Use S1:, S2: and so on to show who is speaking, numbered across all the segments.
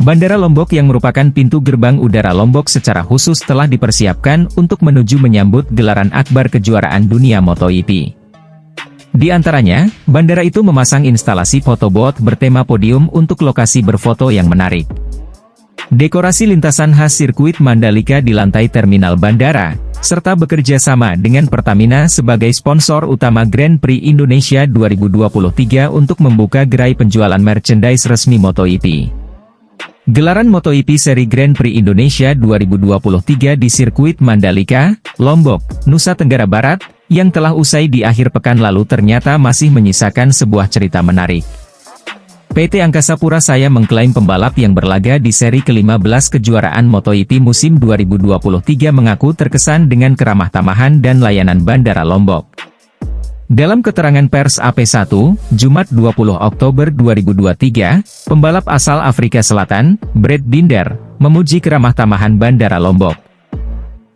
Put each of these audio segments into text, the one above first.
S1: Bandara Lombok yang merupakan pintu gerbang udara Lombok secara khusus telah dipersiapkan untuk menuju menyambut gelaran akbar kejuaraan dunia MotoGP. Di antaranya, bandara itu memasang instalasi photobooth bertema podium untuk lokasi berfoto yang menarik. Dekorasi lintasan khas sirkuit Mandalika di lantai terminal bandara, serta bekerja sama dengan Pertamina sebagai sponsor utama Grand Prix Indonesia 2023 untuk membuka gerai penjualan merchandise resmi MotoGP. Gelaran MotoGP seri Grand Prix Indonesia 2023 di sirkuit Mandalika, Lombok, Nusa Tenggara Barat, yang telah usai di akhir pekan lalu ternyata masih menyisakan sebuah cerita menarik. PT Angkasa Pura Saya mengklaim pembalap yang berlaga di seri ke-15 kejuaraan MotoGP musim 2023 mengaku terkesan dengan keramah tamahan dan layanan Bandara Lombok. Dalam keterangan pers AP1, Jumat 20 Oktober 2023, pembalap asal Afrika Selatan, Brad Binder, memuji keramah tamahan Bandara Lombok.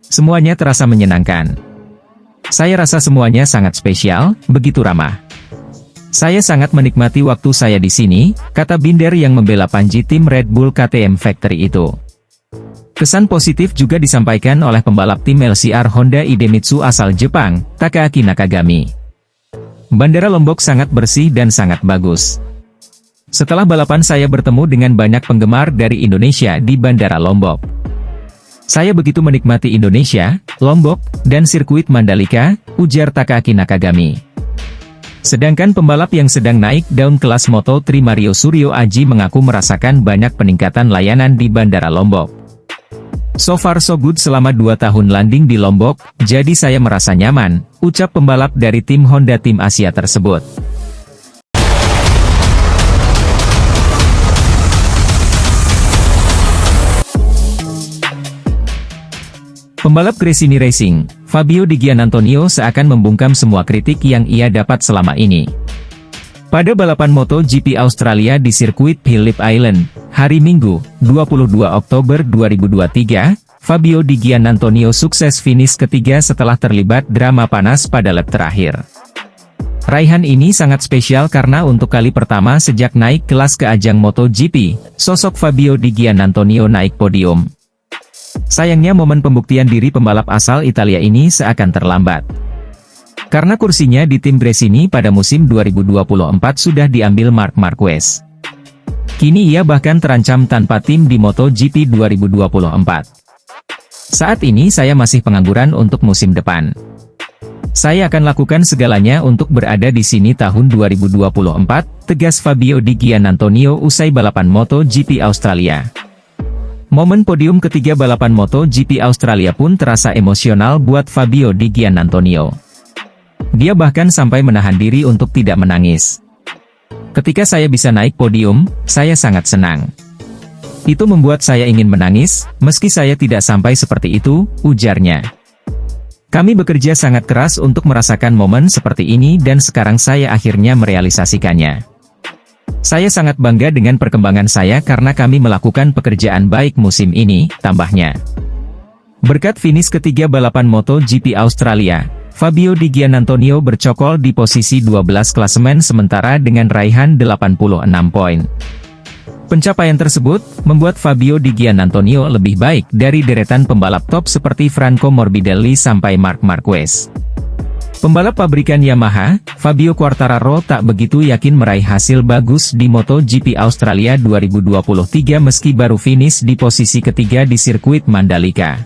S1: Semuanya terasa menyenangkan. Saya rasa semuanya sangat spesial, begitu ramah. Saya sangat menikmati waktu saya di sini, kata Binder yang membela Panji tim Red Bull KTM Factory itu. Kesan positif juga disampaikan oleh pembalap tim LCR Honda Idemitsu asal Jepang, Takaaki Nakagami. Bandara Lombok sangat bersih dan sangat bagus. Setelah balapan saya bertemu dengan banyak penggemar dari Indonesia di Bandara Lombok. Saya begitu menikmati Indonesia, Lombok, dan sirkuit Mandalika, ujar Takaaki Nakagami. Sedangkan pembalap yang sedang naik daun kelas Moto3 Mario Suryo Aji mengaku merasakan banyak peningkatan layanan di Bandara Lombok. So far so good selama 2 tahun landing di Lombok, jadi saya merasa nyaman, ucap pembalap dari tim Honda Tim Asia tersebut. Pembalap Gresini Racing, Fabio Di Giannantonio seakan membungkam semua kritik yang ia dapat selama ini. Pada balapan MotoGP Australia di sirkuit Phillip Island, hari Minggu, 22 Oktober 2023, Fabio Di Giannantonio sukses finish ketiga setelah terlibat drama panas pada lap terakhir. Raihan ini sangat spesial karena untuk kali pertama sejak naik kelas ke ajang MotoGP, sosok Fabio Di Giannantonio naik podium. Sayangnya momen pembuktian diri pembalap asal Italia ini seakan terlambat. Karena kursinya di tim Gresini pada musim 2024 sudah diambil Marc Marquez. Kini ia bahkan terancam tanpa tim di MotoGP 2024. Saat ini saya masih pengangguran untuk musim depan. Saya akan lakukan segalanya untuk berada di sini tahun 2024, tegas Fabio Di Giannantonio usai balapan MotoGP Australia. Momen podium ketiga balapan MotoGP Australia pun terasa emosional buat Fabio Di Giannantonio. Dia bahkan sampai menahan diri untuk tidak menangis. Ketika saya bisa naik podium, saya sangat senang. Itu membuat saya ingin menangis, meski saya tidak sampai seperti itu, ujarnya. Kami bekerja sangat keras untuk merasakan momen seperti ini dan sekarang saya akhirnya merealisasikannya. Saya sangat bangga dengan perkembangan saya karena kami melakukan pekerjaan baik musim ini, tambahnya. Berkat finish ketiga balapan MotoGP Australia, Fabio Di Giannantonio bercokol di posisi 12 klasemen sementara dengan raihan 86 poin. Pencapaian tersebut membuat Fabio Di Giannantonio lebih baik dari deretan pembalap top seperti Franco Morbidelli sampai Marc Marquez. Pembalap pabrikan Yamaha, Fabio Quartararo tak begitu yakin meraih hasil bagus di MotoGP Australia 2023 meski baru finish di posisi ketiga di sirkuit Mandalika.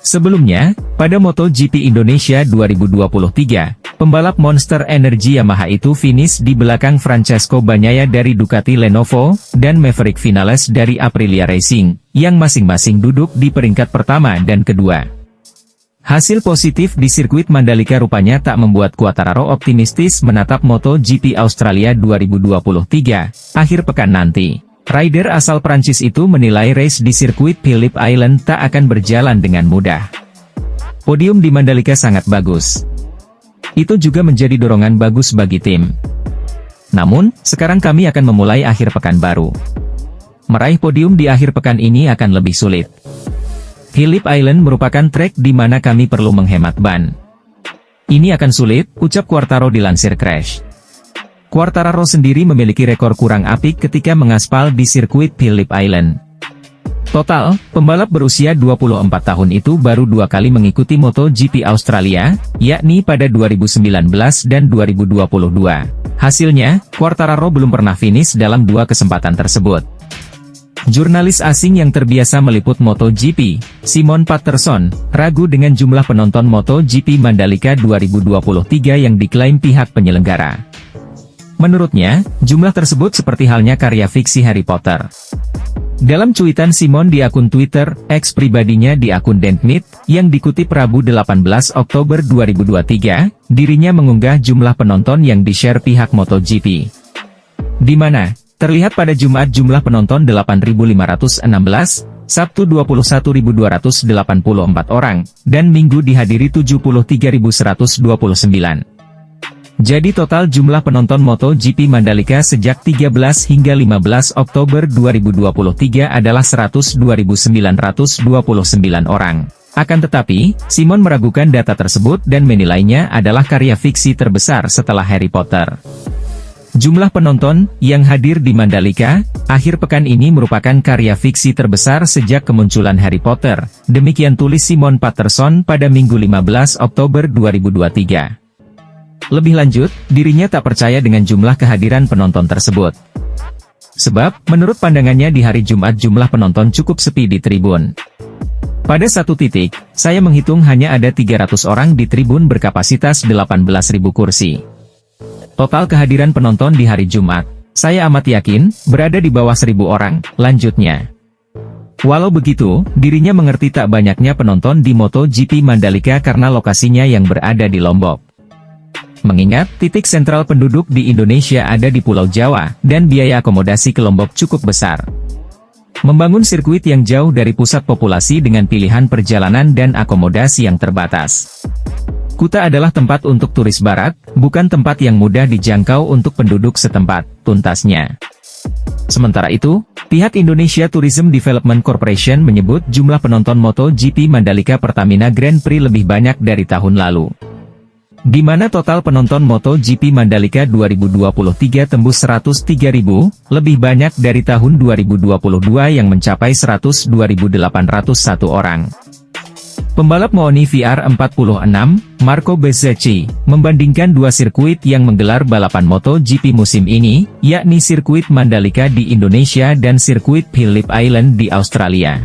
S1: Sebelumnya, pada MotoGP Indonesia 2023, pembalap Monster Energy Yamaha itu finish di belakang Francesco Bagnaia dari Ducati Lenovo, dan Maverick Vinales dari Aprilia Racing, yang masing-masing duduk di peringkat pertama dan kedua. Hasil positif di sirkuit Mandalika rupanya tak membuat Quartararo optimistis menatap MotoGP Australia 2023, akhir pekan nanti. Rider asal Prancis itu menilai race di sirkuit Phillip Island tak akan berjalan dengan mudah. Podium di Mandalika sangat bagus. Itu juga menjadi dorongan bagus bagi tim. Namun, sekarang kami akan memulai akhir pekan baru. Meraih podium di akhir pekan ini akan lebih sulit. Phillip Island merupakan trek di mana kami perlu menghemat ban. Ini akan sulit, ucap Quartararo dilansir Crash. Quartararo sendiri memiliki rekor kurang apik ketika mengaspal di sirkuit Phillip Island. Total, pembalap berusia 24 tahun itu baru 2 kali mengikuti MotoGP Australia, yakni pada 2019 dan 2022. Hasilnya, Quartararo belum pernah finish dalam 2 kesempatan tersebut. Jurnalis asing yang terbiasa meliput MotoGP, Simon Patterson, ragu dengan jumlah penonton MotoGP Mandalika 2023 yang diklaim pihak penyelenggara. Menurutnya, jumlah tersebut seperti halnya karya fiksi Harry Potter. Dalam cuitan Simon di akun Twitter, X pribadinya di akun Dentmit, yang dikutip Rabu 18 Oktober 2023, dirinya mengunggah jumlah penonton yang di-share pihak MotoGP. Di mana, terlihat pada Jumat jumlah penonton 8.516, Sabtu 21.284 orang, dan Minggu dihadiri 73.129. Jadi total jumlah penonton MotoGP Mandalika sejak 13 hingga 15 Oktober 2023 adalah 102.929 orang. Akan tetapi, Simon meragukan data tersebut dan menilainya adalah karya fiksi terbesar setelah Harry Potter. Jumlah penonton yang hadir di Mandalika akhir pekan ini merupakan karya fiksi terbesar sejak kemunculan Harry Potter, demikian tulis Simon Patterson pada Minggu 15 Oktober 2023. Lebih lanjut, dirinya tak percaya dengan jumlah kehadiran penonton tersebut. Sebab, menurut pandangannya di hari Jumat jumlah penonton cukup sepi di tribun. Pada satu titik, saya menghitung hanya ada 300 orang di tribun berkapasitas 18.000 kursi. Total kehadiran penonton di hari Jumat, saya amat yakin, berada di bawah 1.000 orang, lanjutnya. Walau begitu, dirinya mengerti tak banyaknya penonton di MotoGP Mandalika karena lokasinya yang berada di Lombok. Mengingat, titik sentral penduduk di Indonesia ada di Pulau Jawa, dan biaya akomodasi ke Lombok cukup besar. Membangun sirkuit yang jauh dari pusat populasi dengan pilihan perjalanan dan akomodasi yang terbatas. Kuta adalah tempat untuk turis barat, bukan tempat yang mudah dijangkau untuk penduduk setempat, tuntasnya. Sementara itu, pihak Indonesia Tourism Development Corporation menyebut jumlah penonton MotoGP Mandalika Pertamina Grand Prix lebih banyak dari tahun lalu. Di mana total penonton MotoGP Mandalika 2023 tembus 103.000, lebih banyak dari tahun 2022 yang mencapai 102.801 orang. Pembalap Mooni VR46, Marco Bezzecchi, membandingkan 2 sirkuit yang menggelar balapan MotoGP musim ini, yakni sirkuit Mandalika di Indonesia dan sirkuit Phillip Island di Australia.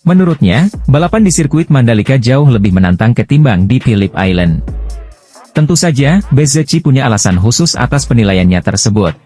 S1: Menurutnya, balapan di sirkuit Mandalika jauh lebih menantang ketimbang di Phillip Island. Tentu saja, Bezzecchi punya alasan khusus atas penilaiannya tersebut.